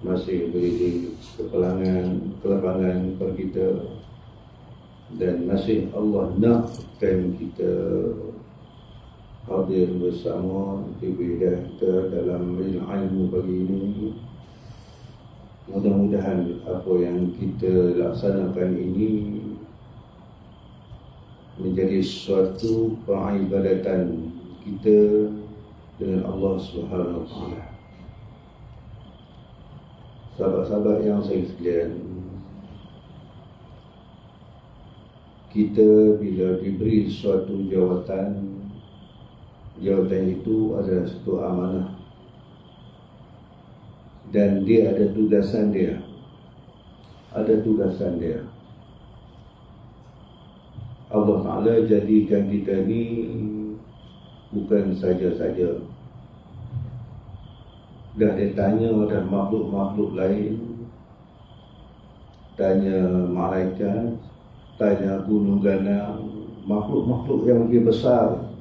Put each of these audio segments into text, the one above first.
masih beri kelapangan kepada kita, dan masih Allah nakkan kita hadir bersama ibadah kita dalam ilmu pagi ini. Mudah-mudahan apa yang kita laksanakan ini menjadi suatu peribadatan kita dengan Allah Subhanahu wa taala. Sahabat-sahabat yang saya sekalian, kita bila diberi suatu jawatan itu adalah satu amanah, dan dia ada tugasan dia. Allah Ta'ala jadikan kita ni bukan saja-saja. Dah dia tanya dah makhluk-makhluk lain, tanya malaikat, tanya gunung ganang, makhluk-makhluk yang lebih besar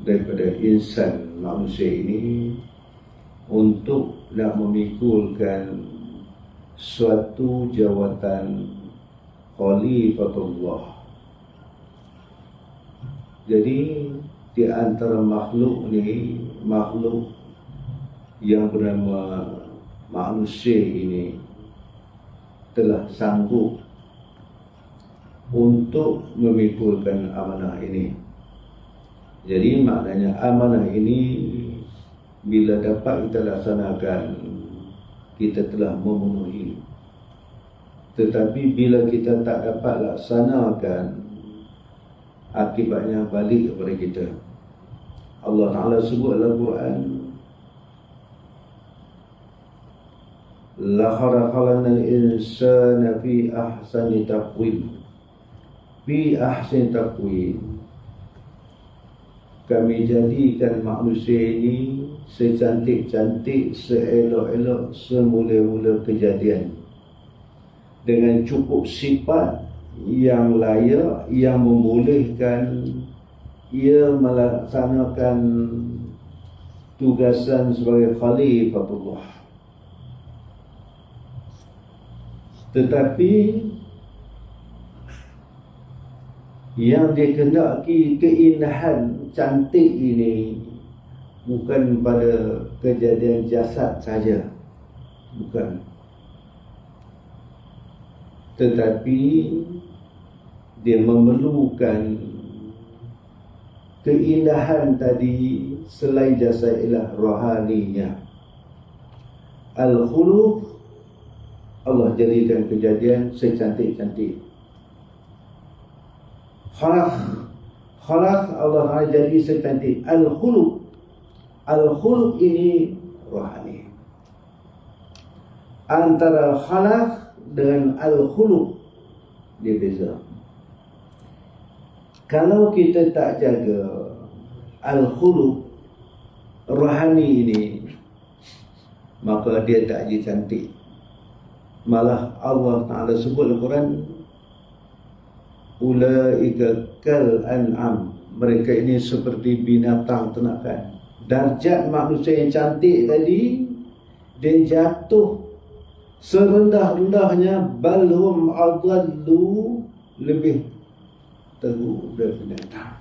daripada insan manusia ini, untuk nak memikulkan suatu jawatan Khalifatullah. Jadi di antara makhluk ni, makhluk yang bernama manusia ini telah sanggup untuk memikulkan amanah ini. Jadi maknanya amanah ini bila dapat kita laksanakan, kita telah memenuhi. Tetapi bila kita tak dapat laksanakan, akibatnya balik kepada kita. Allah Ta'ala sebut dalam Quran, laqad khalaqnal insana fi ahsani taqwim. Fi ahsani taqwim, kami jadikan manusia ini secantik-cantik, seelok-elok, semula-mula kejadian, dengan cukup sifat yang layak, yang membolehkan ia melaksanakan tugasan sebagai Khalifatullah. Tetapi yang dikehendaki keindahan cantik ini bukan pada kejadian jasad saja, bukan, tetapi dia memerlukan keindahan tadi selain jasad, ialah rohaninya. Al-khuluq, Allah jadikan kejadian secantik-cantik. Khalaq Allah jadi secantik. Al-khuluq ini rohani. Antara khalaq dengan al-khuluq dia beza. Kalau kita tak jaga al-khuluq rohani ini, maka dia tak jadi cantik. Malah Allah Ta'ala sebut dalam Quran, ulaika kal an'am, mereka ini seperti binatang ternakan. Darjat manusia yang cantik tadi, dia jatuh serendah-rendahnya, balhum adallu, lebih teruk dari binatang.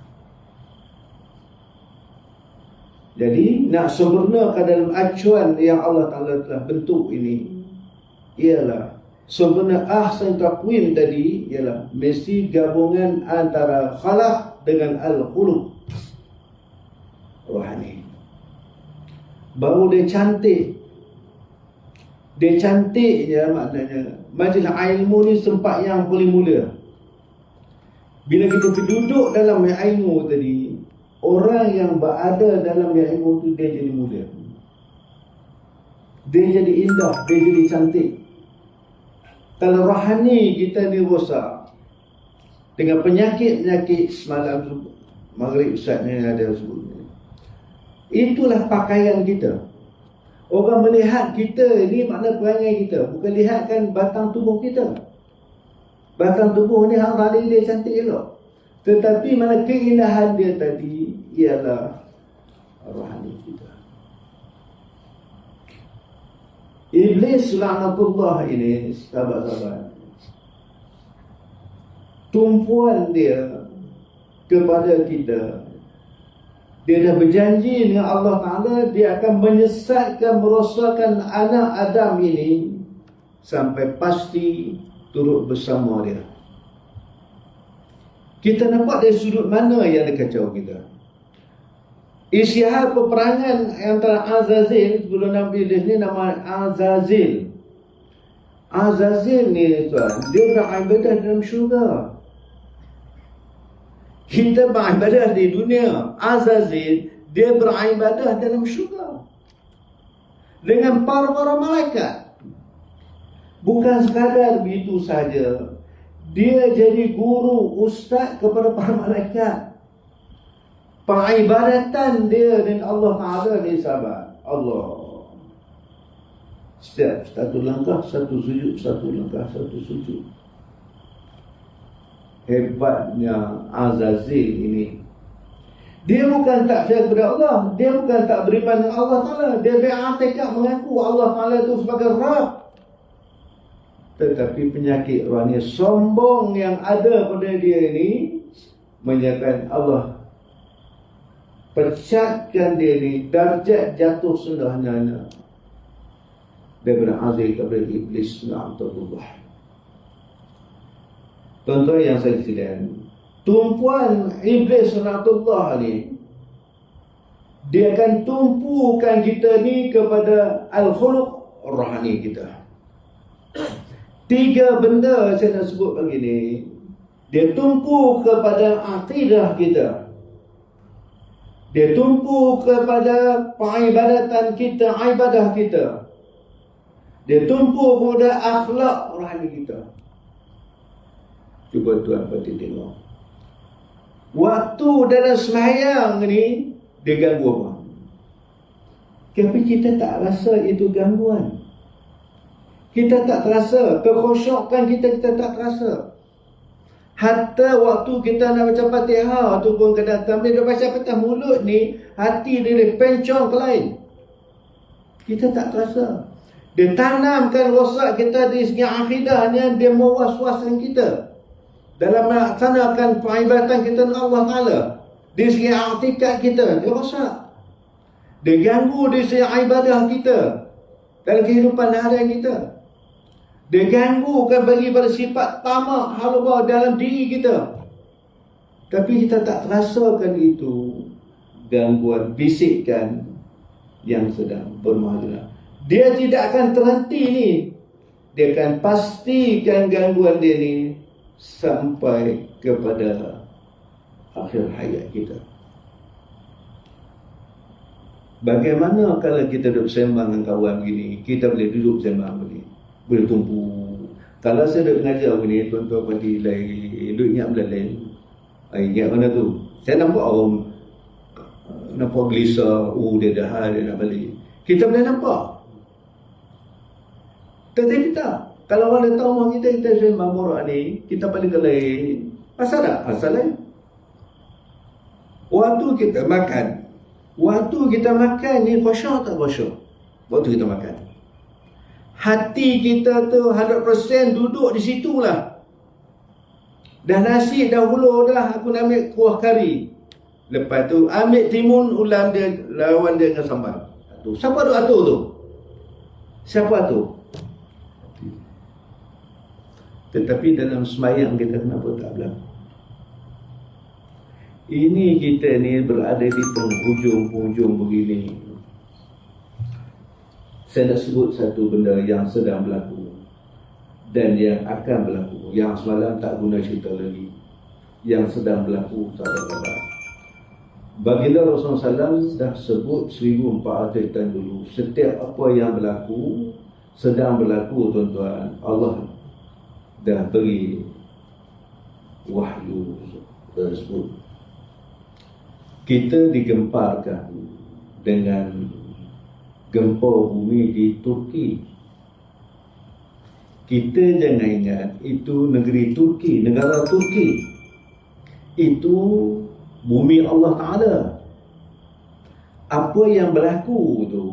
Jadi nak sempurnakan dalam acuan yang Allah Ta'ala telah bentuk ini, ialah sempurna ahsan taqwim tadi, ialah mesti gabungan antara khalaq dengan al-khuluq rohani. Baru dia cantik. Dia cantiknya maknanya majlis ilmu ni tempat yang paling mulia. Bila kita duduk dalam ilmu tadi, orang yang berada dalam ilmu tu dia jadi mulia, dia jadi indah, dia jadi cantik. Kalau rohani kita ni rosak dengan penyakit-penyakit semalam maghrib Ustaz ni ada sebut, itulah pakaian kita. Orang melihat kita ni makna perangai kita, bukan lihatkan batang tubuh kita. Batang tubuh ni hang tadi dia cantik elok, tetapi mana keindahan dia tadi ialah rohani kita. Iblis laknatullah ini, sahabat-sahabat, tumpuan dia kepada kita, dia dah berjanji dengan Allah Ta'ala, dia akan menyesatkan, merosakkan anak Adam ini sampai pasti turut bersama dia. Kita nampak dari sudut mana yang dia kacau kita. Isyihar peperangan antara Azazil, sebelum Nabi Iblis ni nama Azazil. Azazil ni tuan, dia beribadah dalam syurga. Kita beribadah di dunia. Azazil, dia beribadah dalam syurga dengan para malaikat. Bukan sekadar begitu saja, dia jadi guru, ustaz kepada para malaikat. Peribadatan dia dengan Allah Ta'ala ni, sahabat, Allah, setiap satu langkah satu sujud, satu langkah satu sujud. Hebatnya Azazil ini. Dia bukan tak percaya kepada Allah, dia bukan tak beriman dengan Allah Ta'ala, dia beriktikad mengaku Allah Ta'ala itu sebagai Rabb. Tetapi penyakit rohani sombong yang ada pada dia ini menyatakan Allah pecatkan dia ni, darjat jatuh sederhana daripada Azil kepada Iblis la'natullah. Tuan-tuan yang saya sekalian, tumpuan Iblis la'natullah ni, dia akan tumpukan kita ni kepada al-khuluq rohani kita. 3 benda saya nak sebut pagi ni, dia tumpu kepada akidah kita, dia tumpu kepada peribadatan kita, ibadah kita, dia tumpu kepada akhlak rohani kita. Cuba tuan perhati tengok, waktu dalam sembahyang ni dia ganggu apa? Tapi kita tak rasa itu gangguan. Kita tak terasa kekhusyukan kita tak terasa. Hatta waktu kita nak baca Fatihah ataupun kadang-kadang dia baca Fatihah, mulut ni, hati dia pencong ke lain. Kita tak terasa. Dia tanamkan rosak kita di segi akidahnya, dia mewas-waskan kita dalam melaksanakan peribadatan kita dengan Allah Ta'ala. Di segi i'tikad kita, dia rosak. Dia ganggu di segi ibadah kita dalam kehidupan harian kita. Dia ganggukan bagi pada sifat tamak halwa dalam diri kita. Tapi kita tak rasakan itu gangguan, bisikan yang sedang bermahala. Dia tidak akan terhenti ni. Dia akan pastikan gangguan dia ni sampai kepada akhir hayat kita. Bagaimana kalau kita duduk sembang dengan kawan begini, kita boleh duduk sembang begini, boleh tumpu. Kalau saya duduk mengajar begini, tuan-tuan pergi lain, duduk ingat benda lain. Ingat mana tu? Saya nampak orang nampak gelisah, dia dah dia nak balik. Kita boleh nampak. Tetapi tak. Kalau orang datang rumah kita sembang borak ni, kita paling ke lain. Pasal tak? Pasal lain. Waktu kita makan, ni khusyuk tak khusyuk? Waktu kita makan, hati kita tu 100% duduk di situlah. Dah nasi dah hulur dah, aku nak ambil kuah kari. Lepas tu ambil timun ulam dia, lawan dia dengan sambal. Siapa tu atur tu? Siapa atur? Tetapi dalam sembahyang kita kenapa tak berlaku? Ini kita ni berada di penghujung-hujung begini. Saya nak sebut satu benda yang sedang berlaku dan yang akan berlaku, yang semalam tak guna cerita lagi, yang sedang berlaku, sahabat-sahabat. Baginda Rasulullah SAW dah sebut 1400 tahun dulu, setiap apa yang berlaku, sedang berlaku, tuan-tuan, Allah dah beri wahyu tersebut. Kita digemparkan dengan gempa bumi di Turki. Kita jangan ingat itu negeri Turki, negara Turki. Itu bumi Allah Ta'ala. Apa yang berlaku tu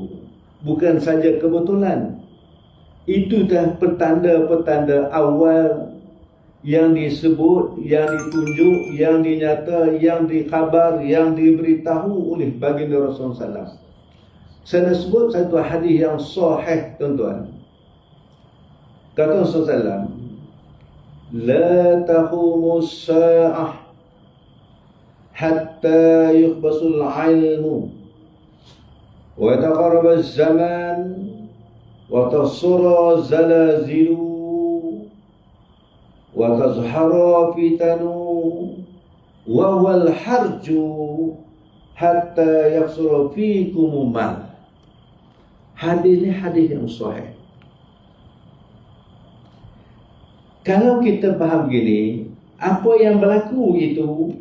bukan saja kebetulan. Itu dah petanda-petanda awal yang disebut, yang ditunjuk, yang dinyata, yang dikhabar, yang diberitahu oleh baginda Rasulullah SAW. Saya nak sebut satu hadis yang sahih, tuan-tuan. Kata Rasulullah SAW, la taqumus sa'ah hatta yukhbasul ilmu wa yataqarraba az-zaman wa tasura zalazilu wa tazhara fitanu wa wal harju hatta yaksura fikum mal. Hadis ni hadis yang sahih. Kalau kita faham gini, apa yang berlaku itu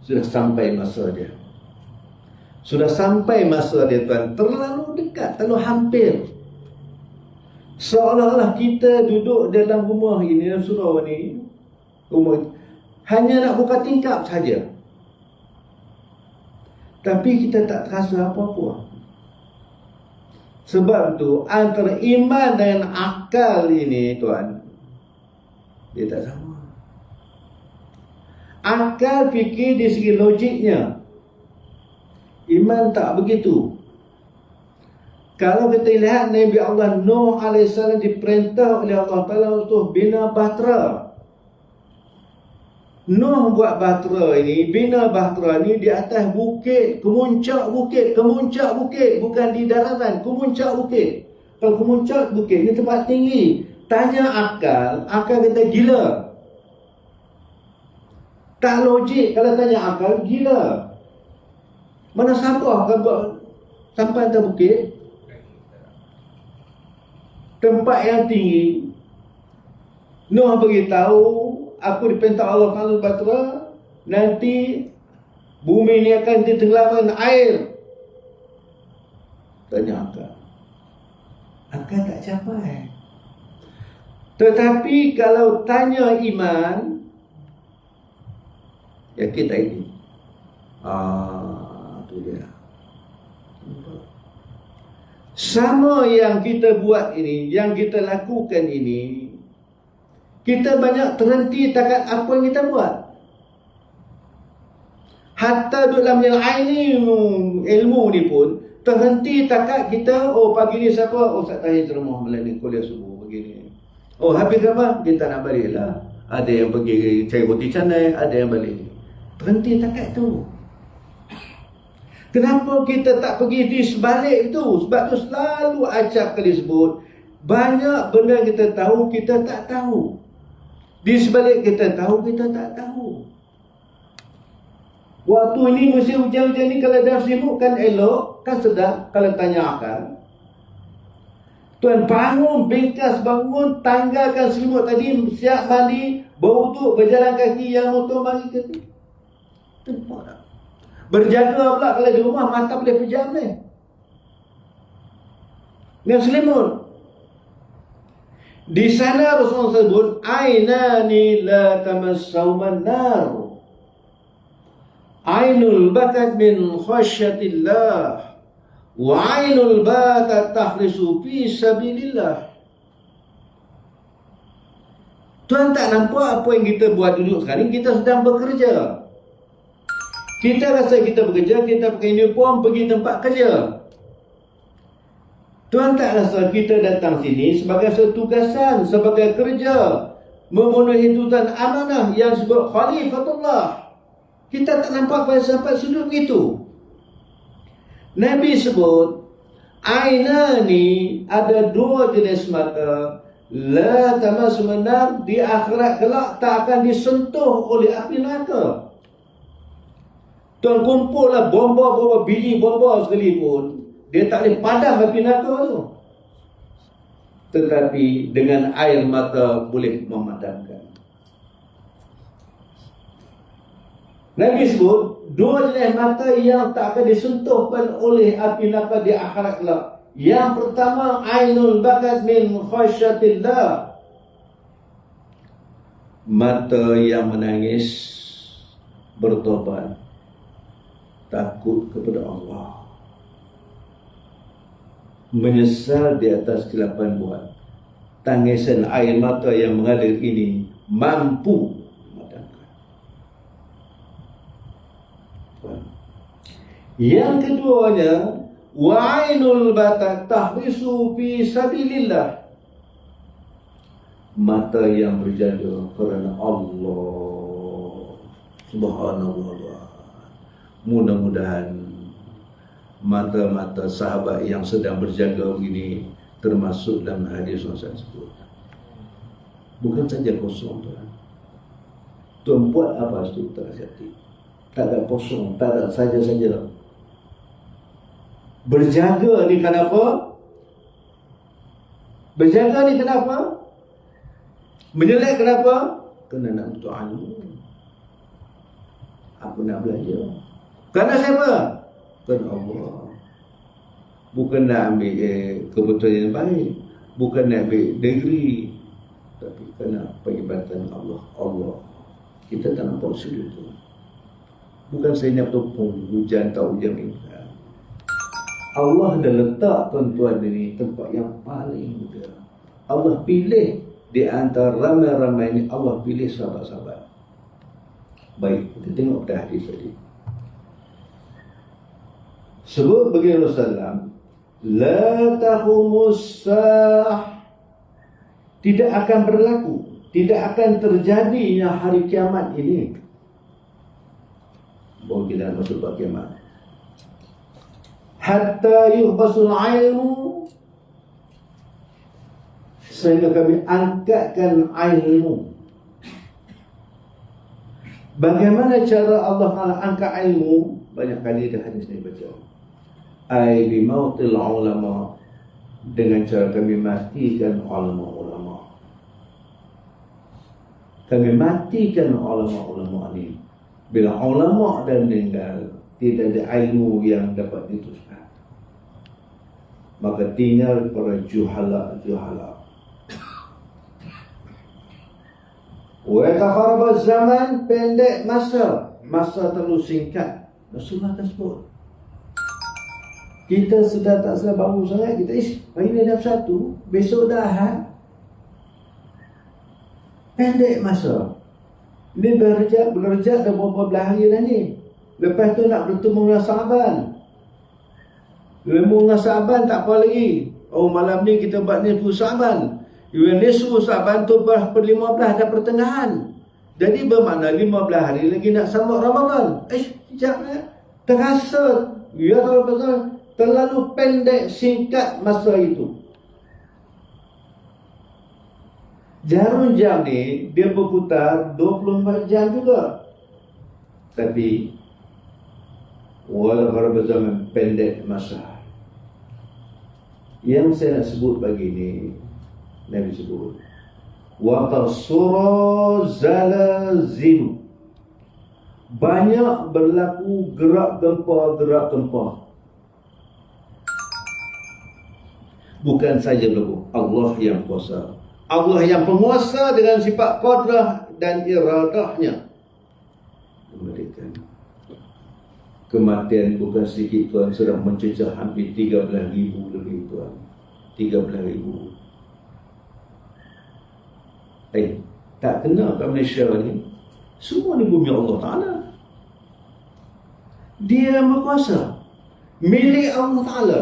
sudah sampai masa dia. Sudah sampai masa dia, tuan. Terlalu dekat, terlalu hampir. Seolah-olah kita duduk dalam rumah ini, dalam surau ni, rumah, hanya nak buka tingkap saja. Tapi kita tak terasa apa-apa. Sebab tu antara iman dan akal ini, tuan, dia tak sama. Akal fikir di segi logiknya, iman tak begitu. Kalau kita lihat Nabi Allah Nuh AS diperintah oleh Allah Ta'ala untuk bina bahtera. Nuh buat bahtera ini, bina bahtera ini di atas bukit, kemuncak bukit, bukan di daratan, kemuncak bukit. Kalau kemuncak bukit ini tempat tinggi, tanya akal kata gila. Tak logik. Kalau tanya akal, gila. Mana siapa akan buat sampai atas bukit, tempat yang tinggi. Nuh beritahu, aku diperintah Allah Ta'ala bahtera, nanti bumi ini akan ditenggelamkan air. Tanya akal, akal tak capai. Tetapi kalau tanya iman, yakin tak ini? Tu dia. Sama yang kita buat ini, yang kita lakukan ini, kita banyak terhenti takat apa yang kita buat. Hatta dalam ilmu ni pun terhenti takat kita, oh pagi ni siapa? Oh Ustaz Tahir ceramah malam ni, kuliah subuh begini. Oh habis apa? Kita nak balik lah. Ada yang pergi cari roti canai, ada yang balik. Terhenti takat tu. Kenapa kita tak pergi di sebalik tu? Sebab tu selalu acap kali sebut, banyak benda kita tahu, kita tak tahu. Di sebalik kita tahu, kita tak tahu. Waktu ini musim hujan-hujan ni, kalau dah sibuk kan elok, kan sedap. Kalau tanya akal, tuan bangun, bengkas bangun, tanggalkan selimut tadi, siap mandi, berwuduk, berjalan kaki, yang motor mari ke tu. Tempat tak? Berjaga pula kalau di rumah, mata boleh pejam ni. Dengan selimut. Di sana Rasulullah sebut, ainani la tamassauman nar. Ainul bakat min khasyatillah. Wa ainul bakat tahrisu fi sabilillah. Tuan tak nampak apa yang kita buat dulu sekarang? Kita sedang bekerja. Kita rasa kita bekerja, kita pakai uniform pergi tempat kerja. Tuan tak rasa kita datang sini sebagai satu tugasan, sebagai kerja, memenuhi tuntutan amanah yang disebut khalifatullah. Kita tak nampak pada sampai sudut begitu. Nabi sebut, ainani, ada dua jenis mata, la tamassu nar, di akhirat kelak tak akan disentuh oleh api neraka. Tuan kumpullah bomba-bomba, biji bomba sekalipun, dia tak boleh padam api neraka tu. Tetapi dengan air mata boleh memadamkan. Nabi sebut, dua jenis mata yang tak akan disentuhkan oleh api neraka di akhirat kelak. Yang pertama, ainul bakat min khasyatillah. Mata yang menangis, bertobat, takut kepada Allah, menyesal di atas kesilapan buat. tangisan air mata yang mengalir ini mampu memadamkan. Yang keduanya, wa'ainul batak tahrisu fi sabilillah, mata yang berjaga kerana Allah Subhanahu wa ta'ala. Mudah-mudahan mata-mata sahabat yang sedang berjaga begini termasuk dalam hadis tersebut. Bukan saja kosong, tuan. Tuan buat apa itu terjadi? Tak ada kosong, tak ada saja-saja. Berjaga ni kenapa? Berjaga ni kenapa? Menyelek kenapa? Kena nak untuk ilmu. Aku nak belajar. Kerana siapa? Kerana Allah. Bukan nak ambil kebetulan yang baik, bukan nak ambil degree, tapi kerana peribadatan Allah. Allah. Kita tak nampak sudut tu. Bukan saya nak topong hujan tak hujan ini. Allah dah letak tuan-tuan ini tempat yang paling mudah. Allah pilih di antara ramai-ramai ini, Allah pilih sahabat-sahabat. Baik, kita tengok pada hadis tadi. Sebut begini Rasulullah, la tahumus sa'ah, tidak akan berlaku, tidak akan terjadinya hari kiamat ini. Bahawa kita masuk ke kiamat. Hatta yuhbasul ilmu, sehingga kami angkatkan ilmu. Bagaimana cara Allah Ta'ala angkat ilmu? Banyak kali dah hadis ni baca. Ai bimautil ulama, dengan cara kami matikan ulama-ulama. Kami matikan ulama-ulama ini. Bila ulama dah meninggal, tidak ada ilmu yang dapat diteruskan. Maka tinggal para juhala-juhala. Wa tafarabaz zaman, pendek masa terlalu singkat. Rasulullah akan sebut. Kita sudah tak salah bangun sangat, kita hari ni dah satu, besok dah Ahad. Pendek masa. Ini berrejak dah berapa belah hari dah ni. Lepas tu nak bertemu dengan Sa'ban. Bertemu dengan Sa'ban tak apa lagi. Oh, malam ni kita buat ni tu Sa'ban. Nisfu Sa'ban tu per-15 dah pertengahan. Jadi bermakna 15 hari lagi nak sambut Ramadan. Sekejap terasa. Ya, terlalu pendek, singkat masa itu. Jarum jam ni dia berputar 24 jam juga. Tapi walau zaman pendek masa. Yang saya nak sebut pagi ni, Nabi sebut wa tasura zalazil, banyak berlaku gerak gempa. Bukan saja berlaku, Allah yang kuasa, Allah yang penguasa dengan sifat qadrah dan iradahnya. Kematian bukan sedikit tuan, sudah mencecah hampir 13,000 lebih tuan. 13,000. Tak kena kat Malaysia ni. Semua ni bumi Allah Ta'ala. Dia Maha Kuasa, milik Allah Ta'ala.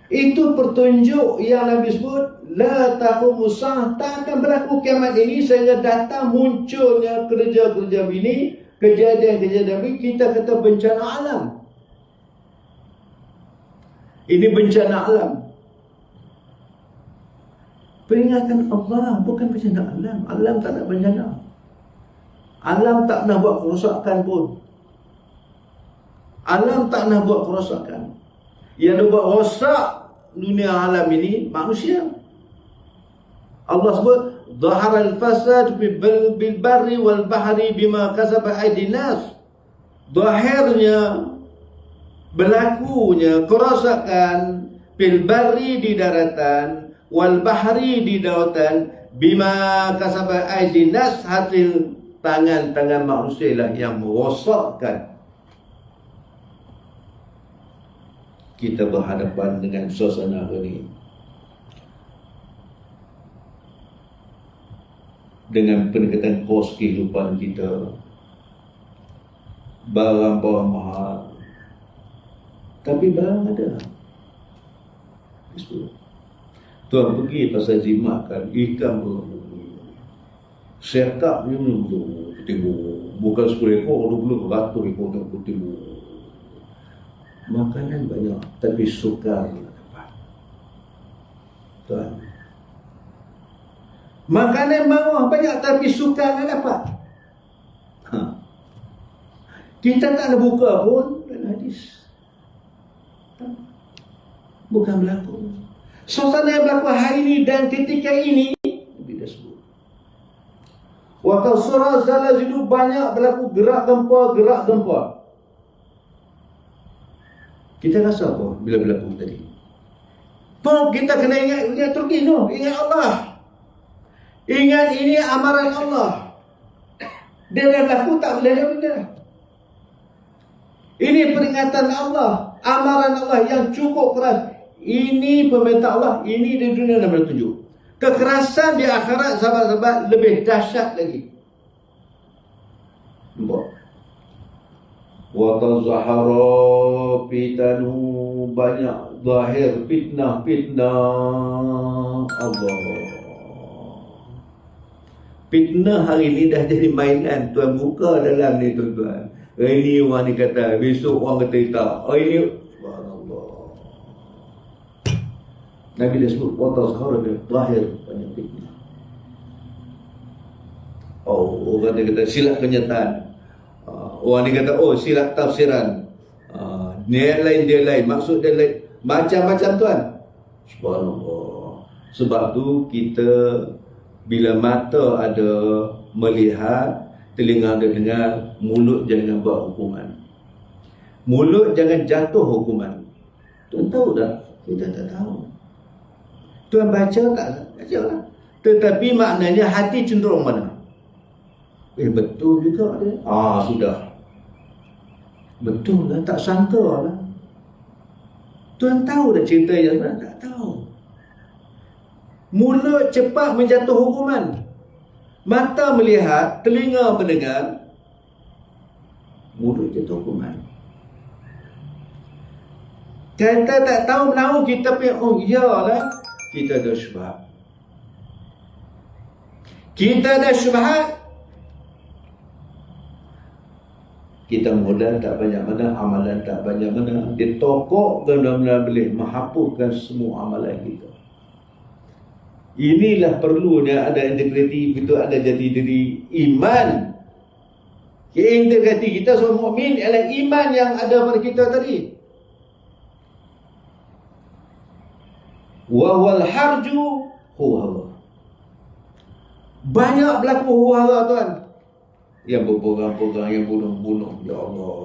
Itu pertunjuk yang Nabi sebut, la taqumus sa'ah, tak akan berlaku kiamat ini sehingga datang munculnya kerja-kerja ini, kejadian-kejadian ini. Kita kata bencana alam. Ini bencana alam. Peringatan Allah, bukan bencana alam. Alam tak nak bencana. Alam tak nak buat kerosakan pun. Alam tak nak buat kerosakan. Yang buat rosak dunia alam ini manusia. Allah sebut zaharal fasad bil barri wal bahri bima kasabat aydin nas. Zahirnya, berlakunya kerosakan bil barri di daratan, wal bahri di lautan, bima kasabat aydin nas, hasil tangan-tangan manusia lah yang merosakkan. Kita berhadapan dengan suasana ini. dengan pendekatan kos kehidupan kita, barang-barang mahal, tapi barang ada. Tuan pergi pasal jimat kan, ikan serkap ni kutibu, bukan 10 ekor, 20, 100 ekor kutibu. Makanan banyak, tapi sukar tak dapat. Tuan, makanan banyak, tapi sukar tak dapat. Kita tak ada buka pun dalam hadis. Bukan berlaku. Suasana yang berlaku hari ini dan ketika ini bila sebut. Waktu surah zalzal banyak berlaku gerak gempa. Kita rasa apa bila berlaku tadi? Pun kita kena ingat Turki no, ingat Allah. Ingat ini amaran Allah. Dia dah berlaku tak boleh ada benda. Ini peringatan Allah, amaran Allah yang cukup keras. Ini perintah Allah, ini di dunia dah bertunjuk. Kekerasan di akhirat sahabat-sahabat lebih dahsyat lagi. Nampak? Wa tazahara fitanu, banyak zahir fitnah Allah. Fitnah hari ni dah jadi mainan. Tuan buka dalam ni tuan-tuan. Ini orang ni kata, besok orang kata tak. Ini subhanallah. Nabi dah sebut wa tazahara zahir, banyak fitnah. Orang dia kata silap kenyataan. Orang ni kata silap tafsiran. Niat lain dia lain, maksud dia lain, macam-macam tuan. Subhanallah. Sebab tu kita bila mata ada melihat, telinga ada dengar, mulut jangan buat hukuman. Mulut jangan jatuh hukuman. Tuan tahu tak? Kita tak tahu. Tuan baca tak? Baca lah. Tetapi maknanya hati cenderung mana? Betul juga dia. Sudah. Betul lah, tak sangka lah. Tuan tahu dah cerita yang mana? Tak tahu. Mulut cepat menjatuh hukuman. Mata melihat, telinga mendengar, mulut jatuh hukuman. Kita tak tahu menahu, kita pun iyalah, kita ada syubhat. Kita ada syubhat. Kita modal tak banyak mana, amalan tak banyak mana. Dia tokok benar-benar boleh menghapuskan semua amalan kita. Inilah perlunya ada integriti, itu ada jati diri iman. Integriti kita semua mukmin adalah iman yang ada pada kita tadi. Wa wal harju huwa. Banyak berlaku huwa tuan. Yang berperang-perang, yang bunuh-bunuh. Ya Allah,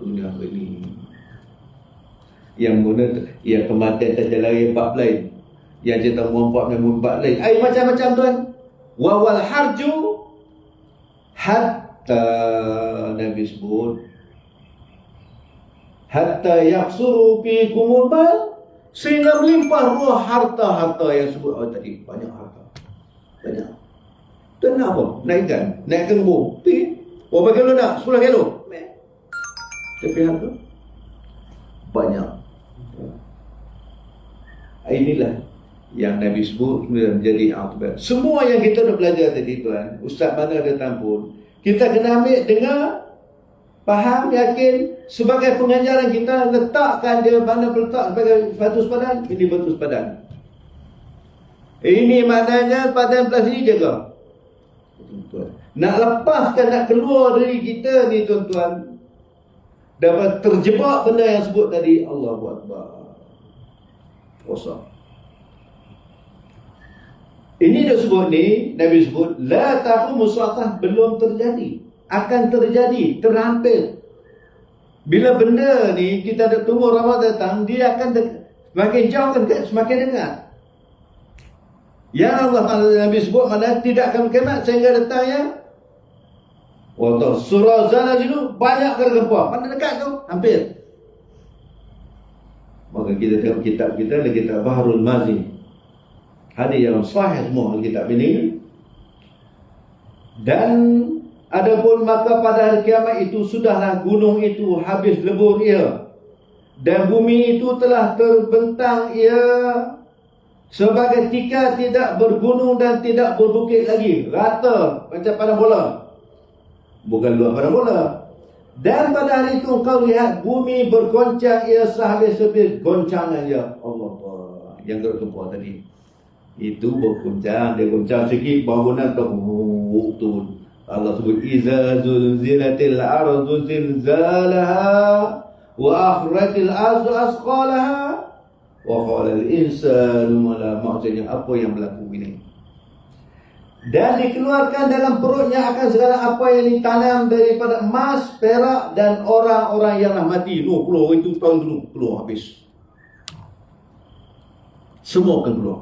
dunia ini. Yang bunuh, yang kematian tak lari 4 lain. Yang cerita muampak dan muampak lain. Macam-macam tuan. Wawal harju hatta Nabi sebut hatta yaksuru fi kumul mal, sehingga melimpah ruah harta-harta yang sebut tadi. Banyak harta. Banyak. Tuan nak apa? Naik ikan? Naik ikan kebun? Pergi. Berapa kilo nak? 10 kilo? Tapi harta banyak. Inilah yang Nabi sebut menjadi akibat. Semua yang kita dah belajar tadi tuan, Ustaz mana datang pun, kita kena ambil, dengar, faham, yakin. Sebagai pengajaran kita, letakkan dia mana letak sebagai batu sepadan. Ini batu sepadan. Ini maknanya padan belah sini jaga. Tuan-tuan, nak lepaskan, nak keluar dari kita ni tuan-tuan, dapat terjebak benda yang sebut tadi. Allahu Akbar. Rosak. Ini dia sebut ni, Nabi sebut la taqumu sa'ah, belum terjadi, akan terjadi, terhampir. Bila benda ni kita ada tunggu Ramadan datang, dia akan semakin jauh kan, semakin dekat. Yang Allah Nabi sebut mana tidak akan kiamat sehingga datangnya waktu surah zalzal banyak gempa. Mana dekat tu? Hampir. Maka kita tengok kitab kita, ada kitab Bahrul Mazi. Hadis yang sahih semua kitab ini. Dan adapun maka pada hari kiamat itu sudahlah gunung itu habis lebur ia, dan bumi itu telah terbentang ia sebagai tika, tidak bergunung dan tidak berbukit lagi, rata macam padang bola, bukan luar padang bola. Dan pada hari itu engkau lihat bumi bergoncang ia sehabis-habis goncangan ya Allah. Yang tertumpah tadi itu bergoncang, dia goncang sikit bangunan tu Allah sebut iza zulzilatil ardu zilzalaha wa akhrajatil ardu asqalaha wa qala al insanu ma la, maksudnya apa yang berlaku ini. Dan dikeluarkan dalam perutnya akan segala apa yang ditanam daripada emas, perak dan orang-orang yang dah mati. Keluar itu tahun dulu, keluar habis. Semua akan keluar.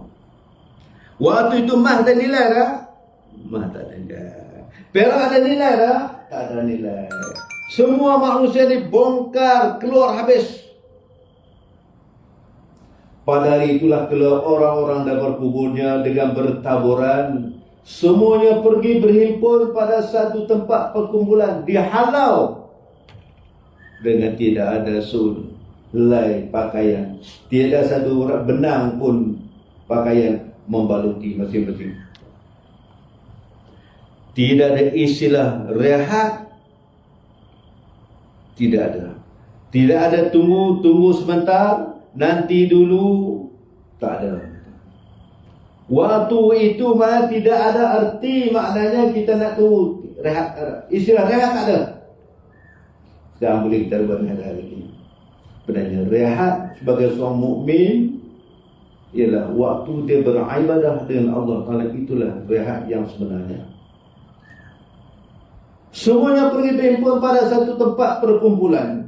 Waktu itu emas ada nilai dah? Emas tak ada nilai. Perak ada nilai dah? Tak ada nilai. Semua manusia dibongkar, keluar habis. Pada hari itulah keluar orang-orang dan berkuburnya dengan bertaburan. Semuanya pergi berhimpun pada satu tempat perkumpulan, dihalau dengan tidak ada helai pakaian, tiada satu benang pun pakaian membaluti masing-masing. Tidak ada istilah rehat, tidak ada. Tidak ada tunggu sebentar, nanti dulu, tak ada. Waktu itu tidak ada arti maknanya kita nak tunggu rehat. Istilah rehat tak ada. Sekarang boleh kita buat rehat lagi. Sebenarnya rehat sebagai seorang mukmin ialah waktu dia beribadah dengan Allah Taala, itulah rehat yang sebenarnya. Semuanya pergi berhimpun pada satu tempat perkumpulan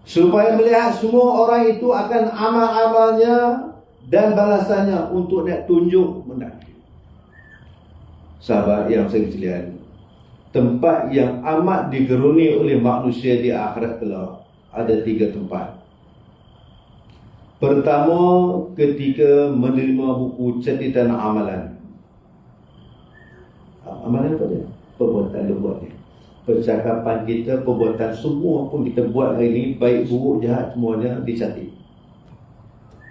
supaya melihat semua orang itu akan amal-amalnya dan balasannya untuk nak tunjuk menang. Sahabat yang saya sekalian, tempat yang amat digeruni oleh manusia di akhirat kelak ada 3 tempat. Pertama, ketika menerima buku catatan amalan. Amalan apa dia? Perbuatan dia buat ni. Percakapan kita, perbuatan semua pun kita buat hari ini, baik buruk jahat semuanya dicatat.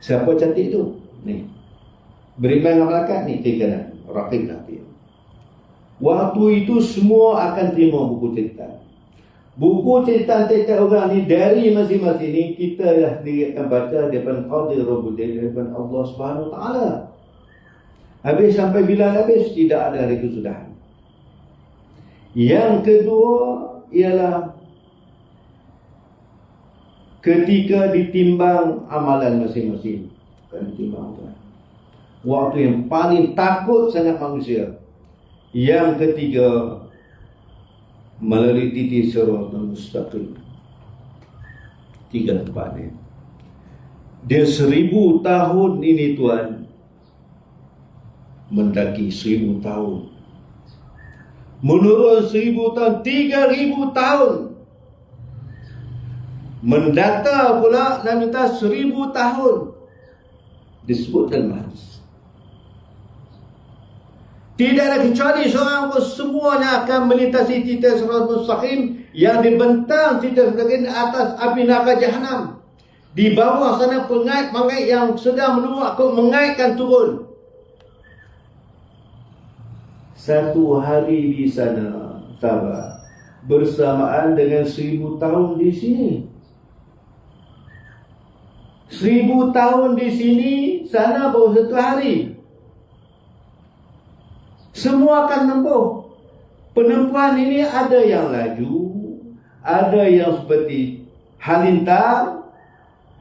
Siapa cantik tu? Ni. Beriman dengan malaikat ni, tinggal raqib nanti. Waktu itu semua akan terima buku catatan. Buku catatan orang ni dari masing-masing ni kita lah akan baca daripada Qadir Rabbuddin, daripada Allah Subhanahu Taala. Habis sampai bila habis tidak ada hari kesudahan. Yang kedua ialah ketika ditimbang amalan masing-masing. Ditimbang waktu yang paling takut sangat manusia. Yang ketiga, melalui titik siratal mustaqim. 3 tempat ni. Dia 1000 tahun ini tuan, mendaki 1000 tahun, menurun 1000 tahun, 3000 tahun, mendata pula dan minta 1000 tahun. Disebut dalam hadis. Tidak ada kecuali seorang pun, semuanya akan melintasi titik siratal mustaqim yang dibentang titik mustaqim atas api neraka jahanam. Di bawah sana pengait-mengait yang sedang menunggu mengaitkan turun. Satu hari di sana, sahabat, bersamaan dengan 1000 tahun di sini. 1000 tahun di sini, sana baru 1 hari. Semua akan menempuh. Penempuhan ini ada yang laju, ada yang seperti halilintar,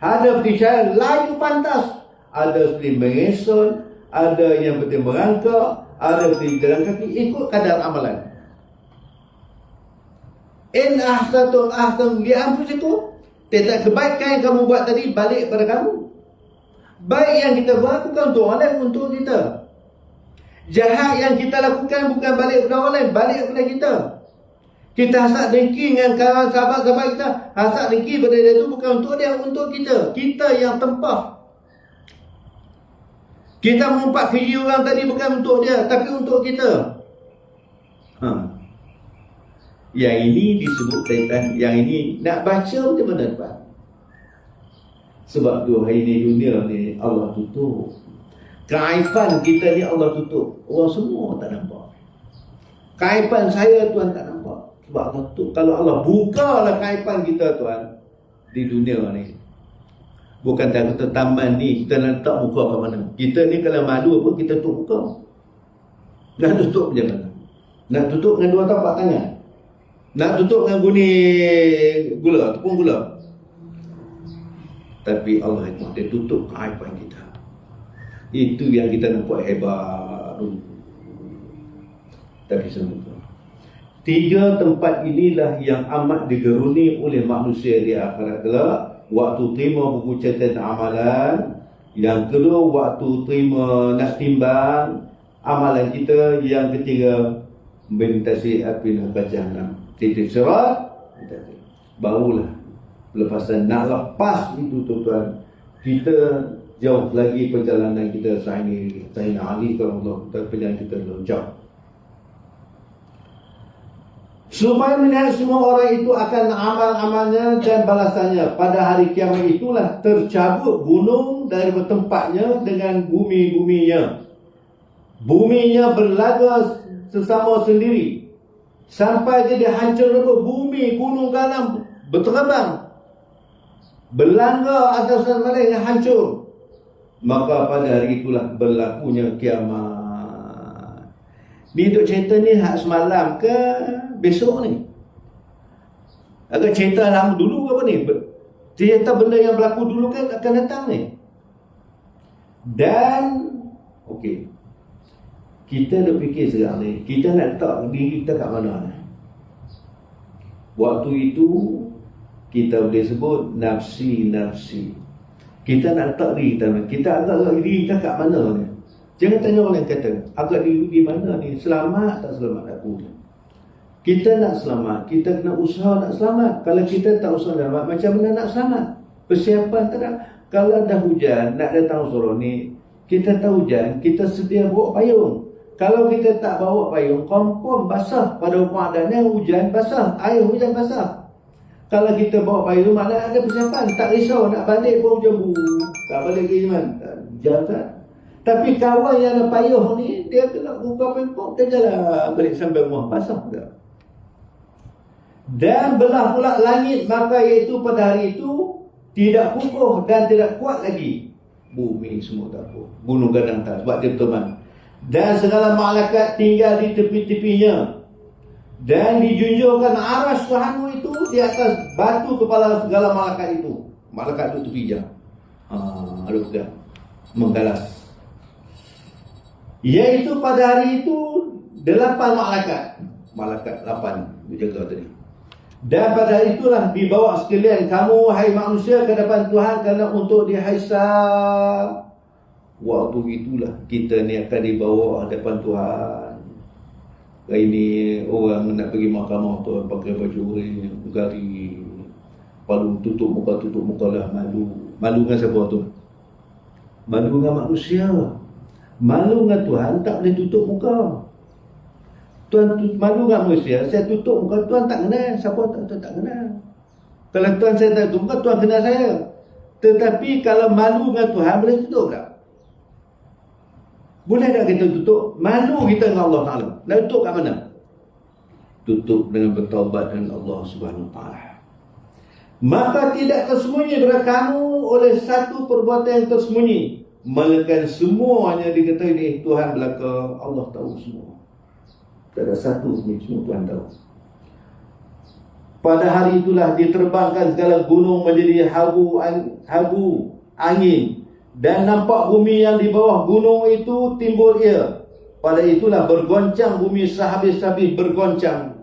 ada seperti laju pantas, ada seperti mengeson, ada yang seperti merangkak, ada seperti jalan kaki, ikut kadar amalan. In ahsantum ahsantum li anfusikum. Tidak kebaikan yang kamu buat tadi balik pada kamu. Baik yang kita buat bukan untuk orang lain, untuk kita. Jahat yang kita lakukan bukan balik kepada orang lain, balik kepada kita. Kita hasad dengki dengan kawan sahabat-sahabat kita, hasad dengki pada dia itu bukan untuk dia, untuk kita. Kita yang tempah. Kita mengumpat keji orang tadi bukan untuk dia, tapi untuk kita. Yang ini disebut syaitan, yang ini nak baca macam mana tuan? Sebab tu hari ni dunia ni Allah tutup. Keaiban kita ni Allah tutup. Orang semua tak nampak. Keaiban saya tuan tak nampak. Sebab Allah tutup. Kalau Allah bukalah keaiban kita tuan di dunia ni, bukan tak kata taman ni kita nak letak muka kat mana. Kita ni kalau malu apa kita tutup muka. Nak tutup macam mana? Nak tutup dengan dua tapak tangan? Nak tutup dengan guni gula, tepung gula? Tapi Allah itu dia tutup keaiban kita. Itu yang kita nampak hebat dulu. Tapi semoga 3 tempat inilah yang amat digeruni oleh manusia di akhirat kelak. Waktu terima buku catatan amalan. Yang kedua, waktu terima nak timbang amalan kita. Yang ketiga, melintasi api neraka jahanam. Titik sirat, barulah lepasan nak lepas itu tuan-tuan, kita jauh lagi perjalanan kita sehingga Ali kalau Allah, perjalanan kita belum jauh. Supaya melihat semua orang itu akan amal-amalnya dan balasannya. Pada hari kiamat itulah tercabut gunung dari tempatnya dengan bumi-buminya. Buminya berlaga sesama sendiri sampai jadi hancur rebut. Bumi, gunung galam berterbang, berlanggar atas dan malaikat hancur. Maka pada hari itulah berlakunya kiamat. Ni duk cerita ni hak semalam ke besok ni? Agak cerita lama dulu ke apa ni? Cerita benda yang berlaku dulu kan akan datang ni. Dan okey, kita dah fikir sekarang ni, kita nak letak diri kita kat mana ni? Waktu itu kita boleh sebut nafsi-nafsi. Kita nak letak diri kita, kita agak diri kita kat mana ni? Jangan tanya orang yang kata, agak diri di mana ni? Selamat tak selamat aku ni? Kita nak selamat, kita kena usaha nak selamat. Kalau kita tak usaha selamat, macam mana nak selamat? Persiapan tak ada. Kalau dah hujan, nak datang Sorong ni, kita tahu hujan, kita sedia bawa payung. Kalau kita tak bawa payung, confirm basah. Pada hukum adatnya hujan basah, air hujan basah. Kalau kita bawa payung, maknanya ada persiapan. Tak risau nak balik pun jambu. Tak balik ke Iman, hujan tak. Tapi kawan yang ada payung ni, dia kena buka pempok, dia jalan balik sampai rumah basah tak. Dan belah pula langit, maka iaitu pada hari itu tidak kukuh dan tidak kuat lagi. Bumi semua tak kukuh, gunung gadang tak, sebab dia berteman. Dan segala malaikat tinggal di tepi-tepinya. Dan dijunjukkan aras Tuhanmu itu di atas batu kepala segala malaikat itu. Malaikat itu tepi je. Ada pegang, menggalas. Iaitu pada hari itu 8 malaikat. Malaikat 8 dijaga tadi. Dan pada hari itulah dibawa sekalian kamu wahai manusia ke depan Tuhan kerana untuk dihisab. Waktu itulah kita ni akan dibawa hadapan Tuhan. Hari ni orang nak pergi mahkamah tu pakai baju gari, palu tutup muka lah, malu. Malu dengan siapa tu? Malu dengan manusia. Malu dengan Tuhan tak boleh tutup muka. Tuan malu dengan manusia, saya tutup muka Tuan tak kenal. Siapa tak kenal. Kalau Tuan saya tak tutup muka, Tuan kenal saya. Tetapi kalau malu dengan Tuhan, boleh tutup tak? Boleh tak kita tutup? Malu kita dengan Allah Ta'ala. Nak tutup kat mana? Tutup dengan bertaubat dengan Allah Subhanahu Ta'ala. Maka tidak tersembunyi daripada kamu oleh satu perbuatan yang tersembunyi, melainkan semuanya diketahui Tuhan belaka. Allah tahu semua. Tak ada satu semua Tuhan tahu. Pada hari itulah diterbangkan segala gunung menjadi habu angin. Dan nampak bumi yang di bawah gunung itu timbul ia. Pada itulah bergoncang bumi sehabis-habis bergoncang.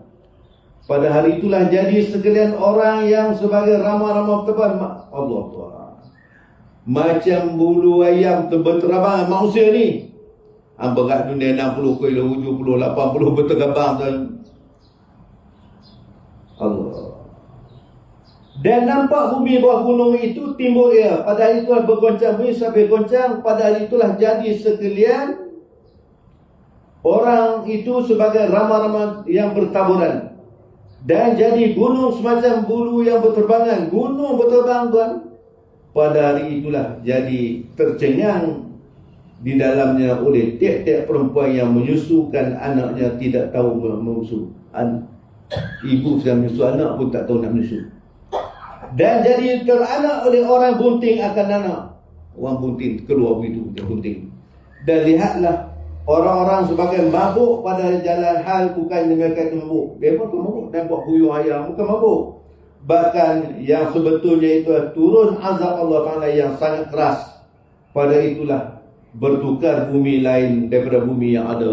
Pada hari itulah jadi sekalian orang yang sebagai ramah-ramah teban Allah Tuhan. Macam bulu ayam berterbangan manusia ni. Berat dunia 60 kilo, 70, 80 berterbangan tuan. Allah. Dan nampak bumi bawah gunung itu timbul ia. Pada hari itulah bergoncang bumi sampai goncang. Pada hari itulah jadi sekalian orang itu sebagai ramah-ramah yang bertaburan. dan jadi gunung semacam bulu yang berterbangan. Gunung berterbang tuan. Pada hari itulah jadi tercengang di dalamnya oleh tiap-tiap perempuan yang menyusukan anaknya tidak tahu menyusu. Ibu sedang menyusu anak pun tak tahu nak menyusu. Dan jadi teranak oleh orang bunting akan anak. Orang bunting keluar begitu dia bunting. Dan lihatlah orang-orang sebagai mabuk pada jalan hal bukan dengan kata mabuk. Dia bukan mabuk dan buat huyung ayam, bukan mabuk. Bahkan yang sebetulnya itu turun azab Allah Ta'ala yang sangat keras. Pada itulah bertukar bumi lain daripada bumi yang ada,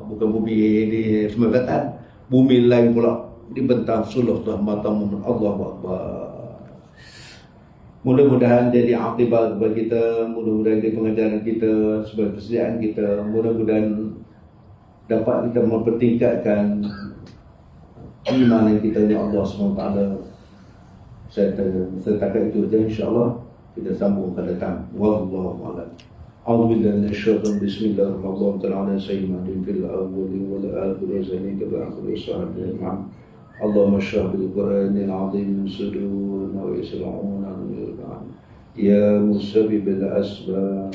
bukan bumi di Semergatan, bumi lain pula dibentang suluh Tuhan mata Muhammad. Allahu Akbar. Mudah-mudahan jadi akibat kepada kita, mudah-mudahan jadi pengajaran kita, sebagai persediaan kita, mudah-mudahan dapat kita mempertingkatkan iman kita dengan Allah SWT. Saya sertakan itu saja, insyaAllah kita sambung pada datang. Wallahu a'lam. A'udzu billahi minasyaitonir rajim. Bismillahirrahmanirrahim. Ta'ala sayyidina fil awwali wal akhir wa zanika bil akhir sahbihi ma'am. Allahumma shrah bil Qur'anil azim sudurna wa yasra'una ya musabbib al asbab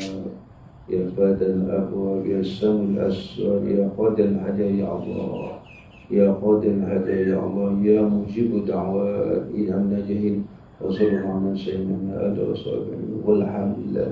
ya fadal abwab ya samul aswar ya qadal hadi ya Allah ya qadal hadi ya Allah ya mujib da'wat ila najihin wa sallallahu alaihi wa sallam ala rasulillah walhamdulillah.